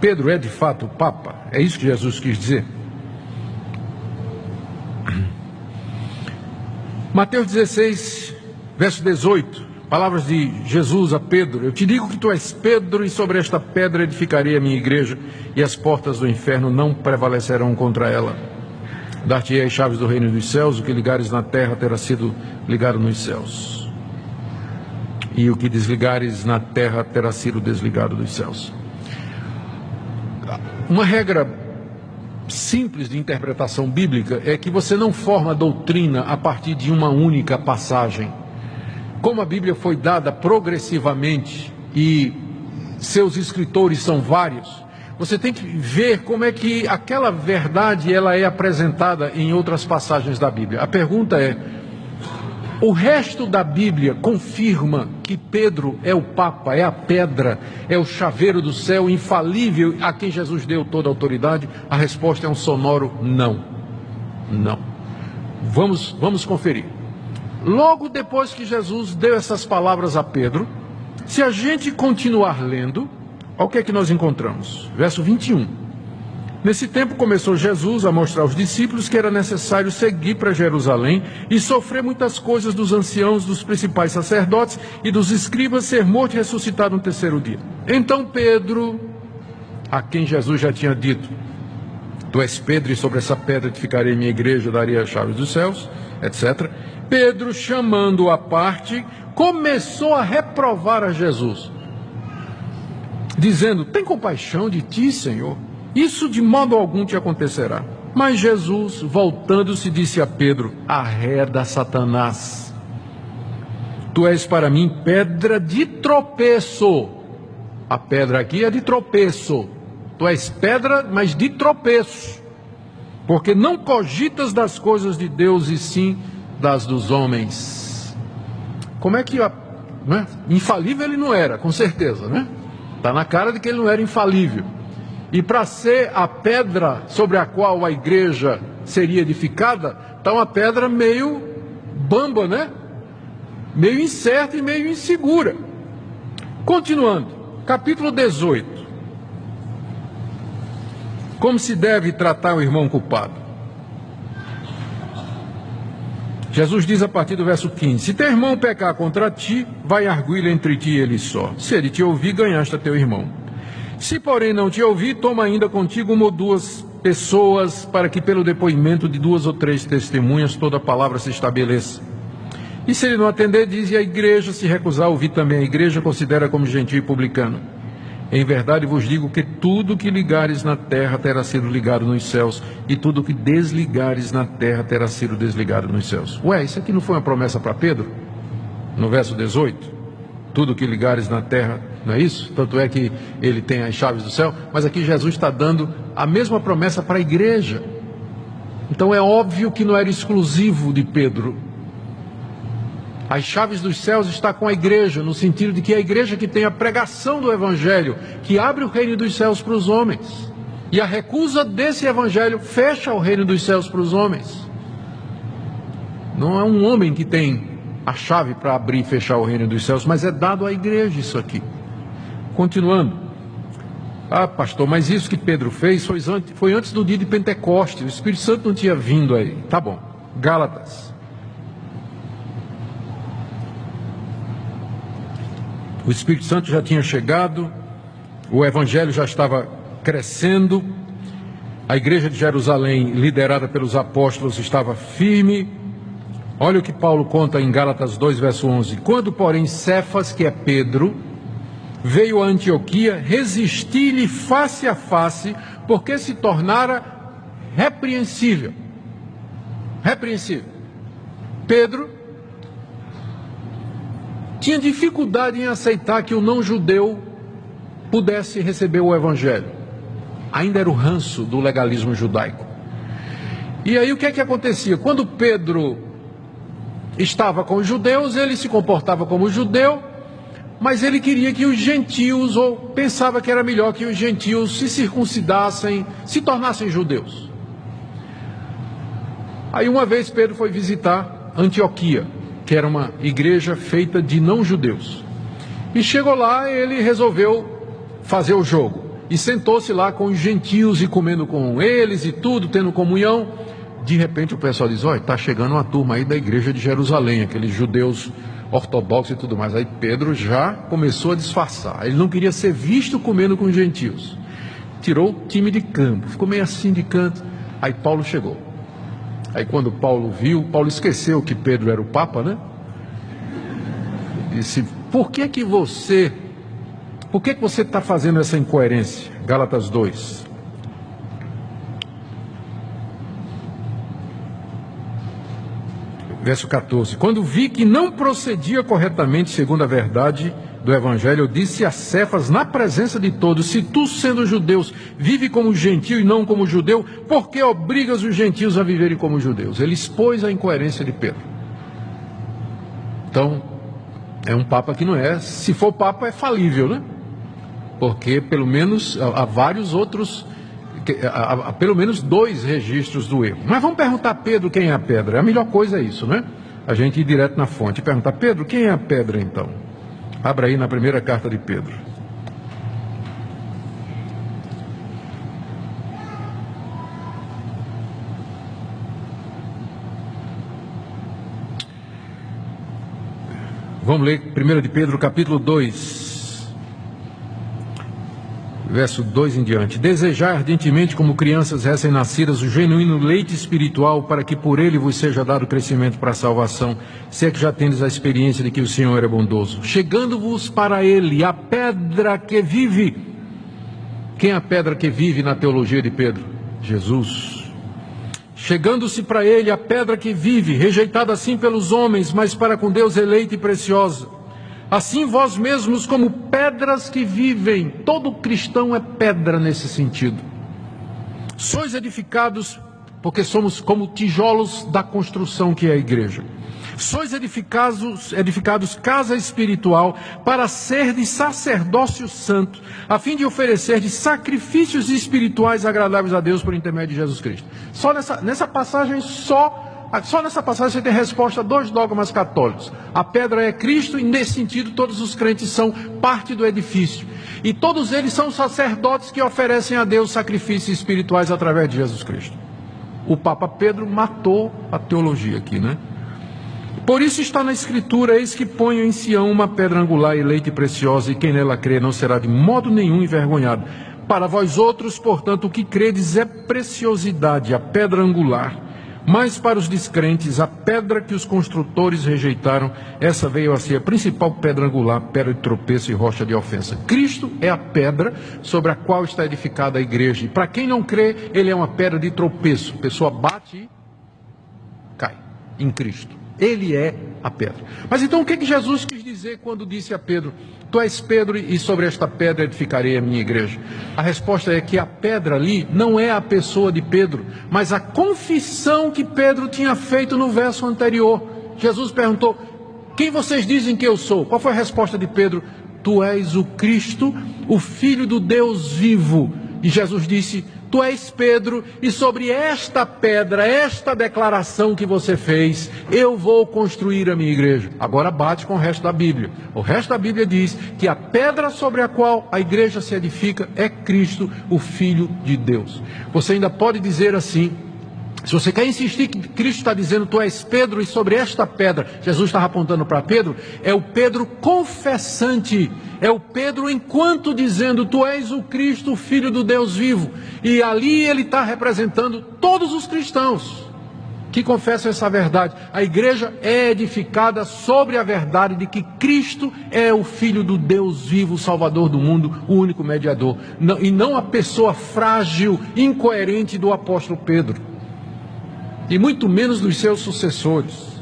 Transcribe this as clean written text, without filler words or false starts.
Pedro é de fato o Papa? É isso que Jesus quis dizer? Mateus 16, verso 18, palavras de Jesus a Pedro: eu te digo que tu és Pedro, e sobre esta pedra edificarei a minha igreja, e as portas do inferno não prevalecerão contra ela. Dar-te-ei as chaves do reino dos céus, o que ligares na terra terá sido ligado nos céus, e o que desligares na terra terá sido desligado dos céus. Uma regra simples de interpretação bíblica é que você não forma doutrina a partir de uma única passagem. Como a Bíblia foi dada progressivamente e seus escritores são vários, você tem que ver como é que aquela verdade ela é apresentada em outras passagens da Bíblia. A pergunta é: o resto da Bíblia confirma que Pedro é o Papa, é a pedra, é o chaveiro do céu, infalível, a quem Jesus deu toda a autoridade? A resposta é um sonoro não. Não. Vamos conferir. Logo depois que Jesus deu essas palavras a Pedro, se a gente continuar lendo, olha o que é que nós encontramos. Verso 21. Nesse tempo começou Jesus a mostrar aos discípulos que era necessário seguir para Jerusalém e sofrer muitas coisas dos anciãos, dos principais sacerdotes e dos escribas, ser morto e ressuscitado no terceiro dia. Então Pedro, a quem Jesus já tinha dito: tu és Pedro, e sobre essa pedra edificarei minha igreja, darei as chaves dos céus, etc. Pedro, chamando-o à parte, começou a reprovar a Jesus, dizendo: tem compaixão de ti, Senhor, isso de modo algum te acontecerá. Mas Jesus, voltando-se, disse a Pedro: arreda, Satanás, tu és para mim pedra de tropeço. A pedra aqui é de tropeço. Tu és pedra, mas de tropeço, porque não cogitas das coisas de Deus, e sim das dos homens. Como é que, né? Infalível ele não era, com certeza, né? Está na cara de que ele não era infalível. E para ser a pedra sobre a qual a igreja seria edificada, está uma pedra meio bamba, né? Meio incerta e meio insegura. Continuando, capítulo 18. Como se deve tratar o irmão culpado? Jesus diz a partir do verso 15: se teu irmão pecar contra ti, vai arguí-lo entre ti e ele só. Se ele te ouvir, ganhaste a teu irmão. Se porém não te ouvir, toma ainda contigo uma ou duas pessoas, para que pelo depoimento de 2 ou 3 testemunhas toda a palavra se estabeleça. E se ele não atender, diz: e a igreja se recusar a ouvir também, a igreja considera como gentio e publicano. Em verdade vos digo que tudo que ligares na terra terá sido ligado nos céus, e tudo que desligares na terra terá sido desligado nos céus. Ué, isso aqui não foi uma promessa para Pedro? No verso 18? Tudo que ligares na terra, não é isso? Tanto é que ele tem as chaves do céu, mas aqui Jesus está dando a mesma promessa para a igreja. Então é óbvio que não era exclusivo de Pedro. As chaves dos céus está com a igreja, no sentido de que é a igreja que tem a pregação do evangelho, que abre o reino dos céus para os homens. E a recusa desse evangelho fecha o reino dos céus para os homens. Não é um homem que tem a chave para abrir e fechar o reino dos céus, mas é dado à igreja isso aqui. Continuando. Ah, pastor, mas isso que Pedro fez foi antes do dia de Pentecostes. O Espírito Santo não tinha vindo aí. Tá bom. Gálatas. O Espírito Santo já tinha chegado, o evangelho já estava crescendo, a igreja de Jerusalém, liderada pelos apóstolos, estava firme. Olha o que Paulo conta em Gálatas 2, verso 11. Quando, porém, Cefas, que é Pedro, veio a Antioquia, resisti-lhe face a face, porque se tornara repreensível. Repreensível. Pedro tinha dificuldade em aceitar que o não-judeu pudesse receber o evangelho. Ainda era o ranço do legalismo judaico. E aí o que é que acontecia? Quando Pedro estava com os judeus, ele se comportava como judeu, mas ele queria que os gentios, ou pensava que era melhor que os gentios se circuncidassem, se tornassem judeus. Aí uma vez Pedro foi visitar Antioquia, que era uma igreja feita de não-judeus. E chegou lá, ele resolveu fazer o jogo. e sentou-se lá com os gentios e comendo com eles e tudo, tendo comunhão. De repente o pessoal diz: olha, está chegando uma turma aí da igreja de Jerusalém, aqueles judeus ortodoxos e tudo mais. Aí Pedro já começou a disfarçar, ele não queria ser visto comendo com os gentios, tirou o time de campo, ficou meio assim de canto. Aí Paulo chegou. Aí quando Paulo viu, Paulo esqueceu que Pedro era o Papa, né? Disse: por que você está fazendo essa incoerência? Gálatas 2. Verso 14. Quando vi que não procedia corretamente segundo a verdade do Evangelho, eu disse a Cefas na presença de todos: se tu, sendo judeus, vive como gentio e não como judeu, por que obrigas os gentios a viverem como judeus? Ele expôs a incoerência de Pedro. Então, é um Papa que não é, se for Papa é falível, né? Porque pelo menos há vários outros, há pelo menos 2 registros do erro. Mas vamos perguntar a Pedro quem é a pedra. A melhor coisa é isso, né? A gente ir direto na fonte e perguntar: Pedro, quem é a pedra então? Abra aí na primeira carta de Pedro. Vamos ler 1 de Pedro, capítulo 2, verso 2 em diante. Desejai ardentemente, como crianças recém-nascidas, o genuíno leite espiritual, para que por ele vos seja dado crescimento para a salvação, se é que já tendes a experiência de que o Senhor é bondoso. Chegando-vos para ele, a pedra que vive. Quem é a pedra que vive na teologia de Pedro? Jesus. Chegando-se para ele a pedra que vive, rejeitada assim pelos homens, mas para com Deus eleita e preciosa. Assim vós mesmos, como pedras que vivem, todo cristão é pedra nesse sentido. Sois edificados, porque somos como tijolos da construção que é a igreja. Sois edificados casa espiritual, para serdes sacerdócio santo, a fim de oferecerdes sacrifícios espirituais agradáveis a Deus por intermédio de Jesus Cristo. Só nessa passagem você tem resposta a 2 dogmas católicos. A pedra é Cristo, e nesse sentido todos os crentes são parte do edifício. E todos eles são sacerdotes que oferecem a Deus sacrifícios espirituais através de Jesus Cristo. O Papa Pedro matou a teologia aqui, né? Por isso está na Escritura: eis que ponho em Sião uma pedra angular, eleita e preciosa, e quem nela crê não será de modo nenhum envergonhado. Para vós outros, portanto, o que credes é preciosidade, a pedra angular. Mas para os descrentes, a pedra que os construtores rejeitaram, essa veio a ser a principal pedra angular, pedra de tropeço e rocha de ofensa. Cristo é a pedra sobre a qual está edificada a igreja. E para quem não crê, ele é uma pedra de tropeço. A pessoa bate e cai em Cristo. Ele é a pedra. Mas então o que Jesus quis dizer quando disse a Pedro: tu és Pedro, e sobre esta pedra edificarei a minha igreja? A resposta é que a pedra ali não é a pessoa de Pedro, mas a confissão que Pedro tinha feito no verso anterior. Jesus perguntou: quem vocês dizem que eu sou? Qual foi a resposta de Pedro? Tu és o Cristo, o Filho do Deus vivo. E Jesus disse: tu és Pedro, e sobre esta pedra, esta declaração que você fez, eu vou construir a minha igreja. Agora bate com o resto da Bíblia. O resto da Bíblia diz que a pedra sobre a qual a igreja se edifica é Cristo, o Filho de Deus. Você ainda pode dizer assim: se você quer insistir que Cristo está dizendo tu és Pedro, e sobre esta pedra, Jesus estava apontando para Pedro, é o Pedro confessante, é o Pedro enquanto dizendo tu és o Cristo, o Filho do Deus vivo. E ali ele está representando todos os cristãos que confessam essa verdade. A igreja é edificada sobre a verdade de que Cristo é o Filho do Deus vivo, o Salvador do mundo, o único mediador, e não a pessoa frágil, incoerente do apóstolo Pedro, e muito menos dos seus sucessores.